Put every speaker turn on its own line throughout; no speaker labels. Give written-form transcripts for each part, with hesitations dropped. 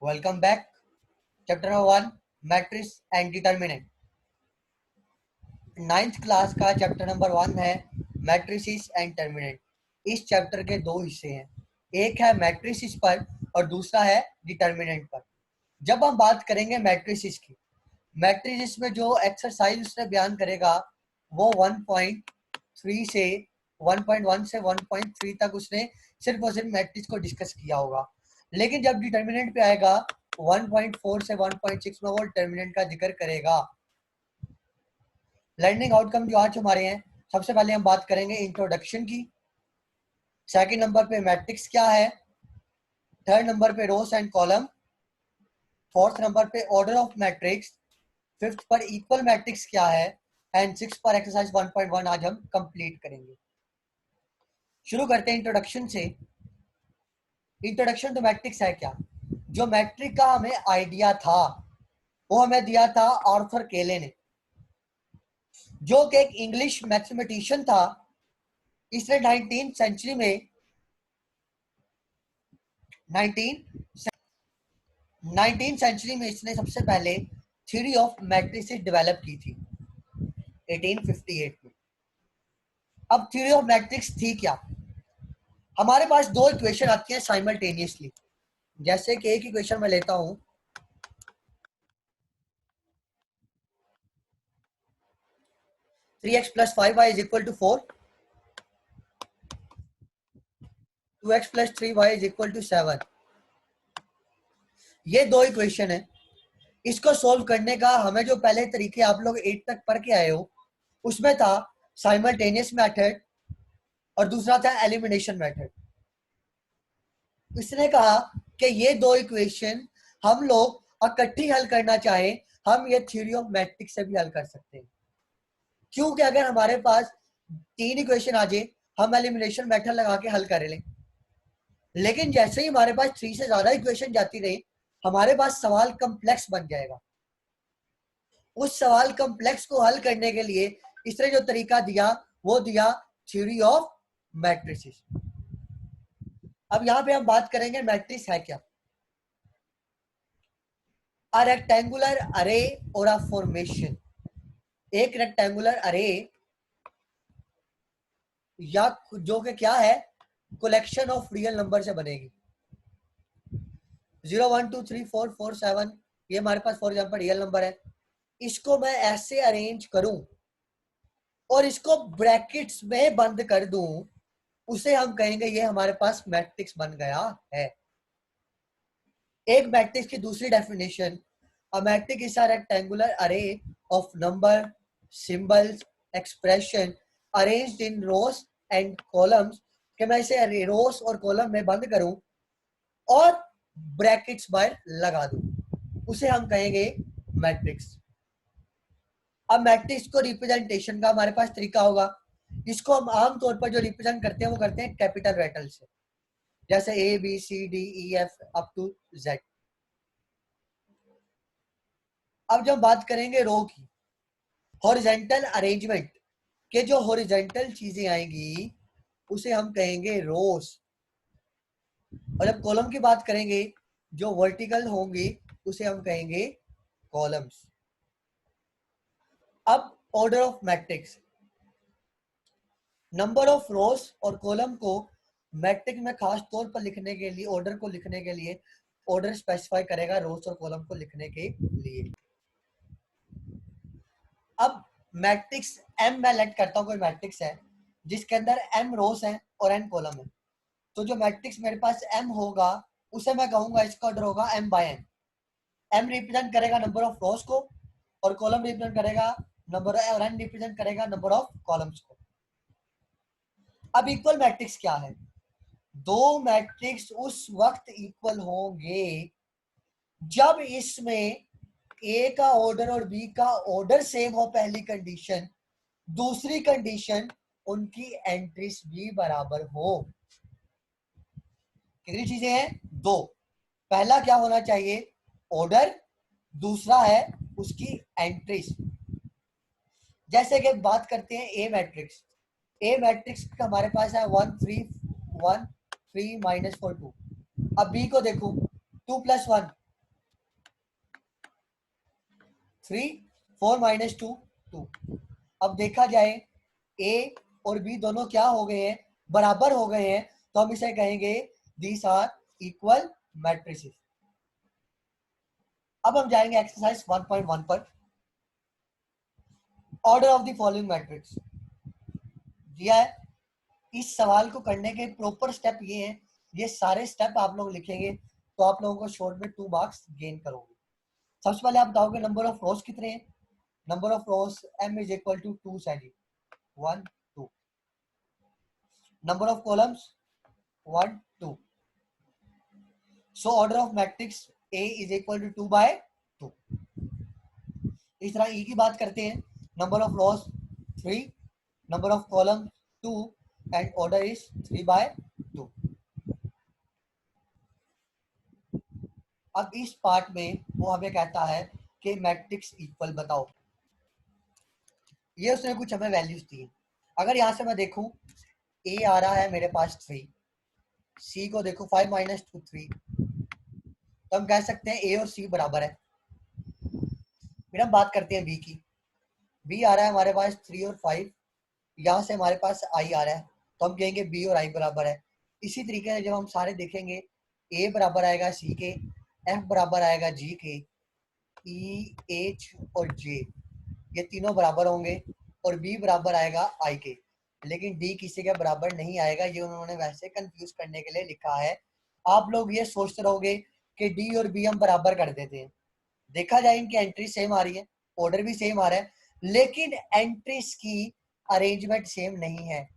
Welcome back. Chapter number 1 Matrix and Determinant. Ninth class का chapter number 1 है matrices and टर्मिनेंट. इस chapter के दो हिस्से हैं, एक है मैट्रिसेस पर और दूसरा है डिटर्मिनेंट पर. जब हम बात करेंगे मैट्रिसेस की, मैट्रिसेस में जो एक्सरसाइज उसने बयान करेगा वो 1.3 से 1.1 से 1.3 तक उसने सिर्फ और सिर्फ मैट्रिक्स को डिस्कस किया होगा. लेकिन जब डिटर्मिनेंट पे आएगा 1.4 से 1.6 में वो डिटर्मिनेंट का जिक्र करेगा. लर्निंग आउटकम जो आज हमारे हैं, सबसे पहले हम बात करेंगे इंट्रोडक्शन की. सेकंड नंबर पे मैट्रिक्स क्या है. थर्ड नंबर पे रोस एंड कॉलम. फोर्थ नंबर पे ऑर्डर ऑफ मैट्रिक्स. फिफ्थ पर इक्वल मैट्रिक्स क्या है एंड सिक्स पर एक्सरसाइज 1.1 आज हम कंप्लीट करेंगे. शुरू करते हैं इंट्रोडक्शन से. इंट्रोडक्शन टू मैट्रिक्स है क्या. जो मैट्रिक का हमें आइडिया था वो हमें दिया था आर्थर केले ने, जो कि एक इंग्लिश मैथमेटिशियन था. इसने 19th सेंचुरी में 19th सेंचुरी में इसने सबसे पहले थ्योरी ऑफ मैट्रिसेस डेवलप की थी 1858 में. अब थ्योरी ऑफ मैट्रिक्स थी क्या. हमारे पास दो इक्वेशन आती हैं साइमल्टेनियसली. जैसे कि एक इक्वेशन मैं लेता हूं, 3x + 5y = 4, 2x + 3y = 7. ये दो इक्वेशन है. इसको सोल्व करने का हमें जो पहले तरीके आप लोग 8 तक पढ़ के आए हो उसमें था साइमल्टेनियस मेथड और दूसरा था एलिमिनेशन मेथड. इसने कहा कि ये दो इक्वेशन हम लोग इकट्ठी हल करना चाहे हम ये थ्योरी ऑफ मैट्रिक्स से भी हल कर सकते हैं. क्योंकि अगर हमारे पास 3 इक्वेशन आ जाए हम एलिमिनेशन मेथड लगा के हल कर लें, लेकिन जैसे ही हमारे पास 3 से ज्यादा इक्वेशन जाती रही हमारे पास सवाल कम्प्लेक्स बन जाएगा. उस सवाल कम्प्लेक्स को हल करने के लिए इसने जो तरीका दिया वो दिया थ्योरी ऑफ मैट्रिसेस. अब यहां पे हम बात करेंगे मैट्रिक्स है क्या. अ रेक्टेंगुलर अरे और अ फॉर्मेशन. एक रेक्टेंगुलर अरे या जो कि क्या है, कलेक्शन ऑफ रियल नंबर से बनेगी. 0 1 2 3 4 4 7 ये हमारे पास फॉर एग्जांपल रियल नंबर है. इसको मैं ऐसे अरेंज करूं और इसको ब्रैकेट्स में बंद कर दूं, उसे हम कहेंगे ये हमारे पास मैट्रिक्स बन गया है. एक मैट्रिक्स की दूसरी definition, a matrix is a rectangular array of number, symbols, expression arranged in rows and columns. कि मैं इसे रोज और कॉलम में बंद करूं और ब्रैकेट्स बाहर लगा दूं, उसे हम कहेंगे मैट्रिक्स. अब मैट्रिक्स को रिप्रेजेंटेशन का हमारे पास तरीका होगा. इसको हम आमतौर पर जो रिप्रेजेंट करते हैं वो करते हैं कैपिटल लेटर से, जैसे a b c d e f up to z. अब जब बात करेंगे रो की, हॉरिजॉन्टल अरेंजमेंट के जो हॉरिजॉन्टल चीजें आएंगी उसे हम कहेंगे रोज. और जब कॉलम की बात करेंगे जो वर्टिकल होंगे उसे हम कहेंगे कॉलम्स. अब order of matrix, number of रोज और कॉलम को मैट्रिक्स में खास तौर पर लिखने के लिए, ऑर्डर को लिखने के लिए ऑर्डर स्पेसिफाई करेगा रोज और कॉलम को लिखने के लिए. अब मैट्रिक्स एम मैं लेट करता हूं, कोई मैट्रिक्स है जिसके अंदर एम रोज है और एन कॉलम है, तो जो मैट्रिक्स मेरे पास एम होगा उसे मैं कहूंगा इसका ऑर्डर होगा m by n. M represent करेगा नंबर ऑफ रोज को और कॉलम रिप्रेजेंट करेगा नंबर, और एन रिप्रेजेंट करेगा नंबर ऑफ कॉलम्स को. अब इक्वल मैट्रिक्स क्या है. दो मैट्रिक्स उस वक्त इक्वल होंगे जब इसमें ए का ऑर्डर और बी का ऑर्डर सेम हो, पहली कंडीशन. दूसरी कंडीशन उनकी एंट्रीज भी बराबर हो. कितनी चीजें हैं, दो. पहला क्या होना चाहिए, ऑर्डर. दूसरा है उसकी एंट्रीज. जैसे कि बात करते हैं ए मैट्रिक्स. ए मैट्रिक्स हमारे पास है 1 3 1 3 -4 2. अब बी को देखो 2 + 1 3, 4 माइनस 2 2। अब देखा जाए ए और बी दोनों क्या हो गए हैं, बराबर हो गए हैं, तो हम इसे कहेंगे दीस आर इक्वल मैट्रिसेस। अब हम जाएंगे एक्सरसाइज 1.1 पर। Order of the following matrix दिया है। इस सवाल को करने के प्रॉपर स्टेप ये हैं, ये सारे स्टेप आप लोग लिखेंगे तो आप लोगों को शॉर्ट में 2 मार्क्स गेन करोगे। सबसे पहले आप बताओगे नंबर ऑफ रोज कितने हैं। Number of rows m is equal to 2 सैजी 1 2। Number of columns 1 2। So order of matrix A is equal to 2 by 2। इस तरह E की बात करते हैं। Number of rows 3, number of column 2 and order is 3 by 2। अब इस पार्ट में वो हमें कहता है कि मैट्रिक्स इक्वल बताओ। ये उसने कुछ हमें वैल्यूज दी है। अगर यहाँ से मैं देखूं ए आ रहा है मेरे पास 3, सी को देखो 5 माइनस 2 3, तो हम कह सकते हैं ए और सी बराबर है। फिर हम बात करते हैं बी की। बी आ रहा है हमारे पास 3 और 5, यहाँ से हमारे पास आई आ रहा है, तो हम कहेंगे बी और आई बराबर है। इसी तरीके से जब हम सारे देखेंगे, ए बराबर आएगा सी के, एफ बराबर आएगा जी के, ई एच और जे ये तीनों बराबर होंगे, और बी बराबर आएगा आई के। लेकिन डी किसी के बराबर नहीं आएगा, ये उन्होंने वैसे कंफ्यूज करने के लिए लिखा है। आप लोग ये सोचते रहोगे कि डी और बी हम बराबर कर देते हैं। देखा जाए इनकी एंट्री सेम आ रही है, ऑर्डर भी सेम आ रहा है, लेकिन एंट्रीज की अरेंजमेंट सेम नहीं है।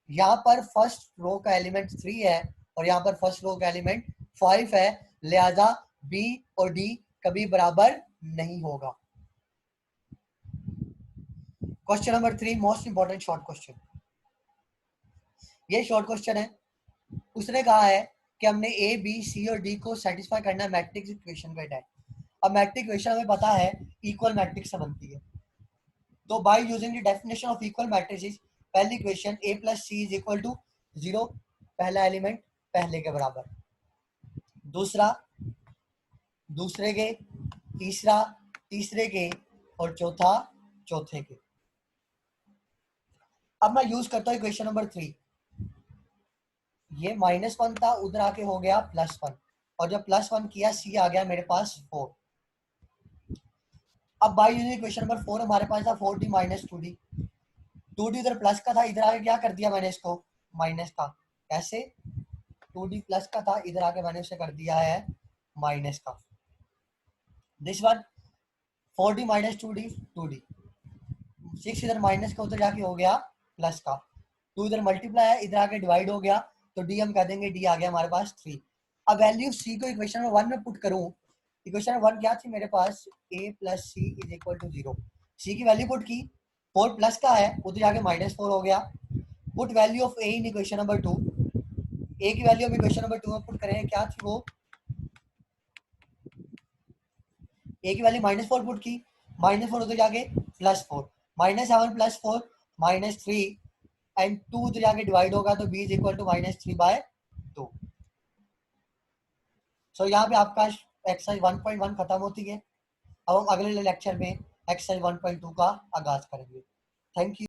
यहाँ पर फर्स्ट रो का एलिमेंट 3 है और यहाँ पर फर्स्ट रो का एलिमेंट 5 है, लिहाजा बी और डी कभी बराबर नहीं होगा। Question number 3 most important short question. ये शॉर्ट क्वेश्चन है। उसने कहा है कि हमने ए बी सी और डी को सेटिस्फाई करना है मैट्रिक्स इक्वेशन का टाइप। अब मैट्रिक्स इक्वेशन हमें पता है इक्वल मैट्रिक्स से बनती है, तो by using the definition of equal matrices, पहली equation a plus C is equal to 0, पहला एलिमेंट पहले के बराबर, दूसरा दूसरे के, तीसरा तीसरे के, और चौथा चौथे के। अब मैं यूज करता हूं इक्वेशन नंबर 3। ये -1 था, उधर आके हो गया +1, और जब +1 किया सी आ गया मेरे पास 4। अब बाय यूजिंग इक्वेशन नंबर 4 हमारे पास था 4d माइनस 2d। 2d इधर प्लस का था, इधर आके क्या कर दिया मैंने इसको माइनस का। कैसे? 2d प्लस का था, इधर आके मैंने उसे कर दिया है माइनस का। This one 4d minus 2d 2d, 6 इधर माइनस का, उधर जाके हो गया प्लस का, 2 इधर मल्टीप्लाई है, इधर आके डिवाइड हो गया, तो डी हम कह देंगे डी आ गया हमारे पास 3। अब वैल्यू सी को इक्वेशन नंबर 1 में पुट करूं, इक्वेशन नंबर 1 क्या थी मेरे पास, a plus C is equal to 0। C की वैल्यू पुट की, 4 प्लस का है, उधर जाके -4 हो गया। Put value of a in equation number 2, a की वैल्यू हम इक्वेशन नंबर 2 में पुट करें, क्या थी वो, a की वैल्यू -4 पुट की, -4 उधर जाके +4, -7 + 4 -3, एंड 2 उधर जाके डिवाइड होगा, तो b इज इक्वल टू -3/2। सो यहाँ पे आपका एक्सरसाइज 1.1 खत्म होती है। अब हम अगले लेक्चर में एक्सरसाइज 1.2 का आगाज करेंगे। Thank you.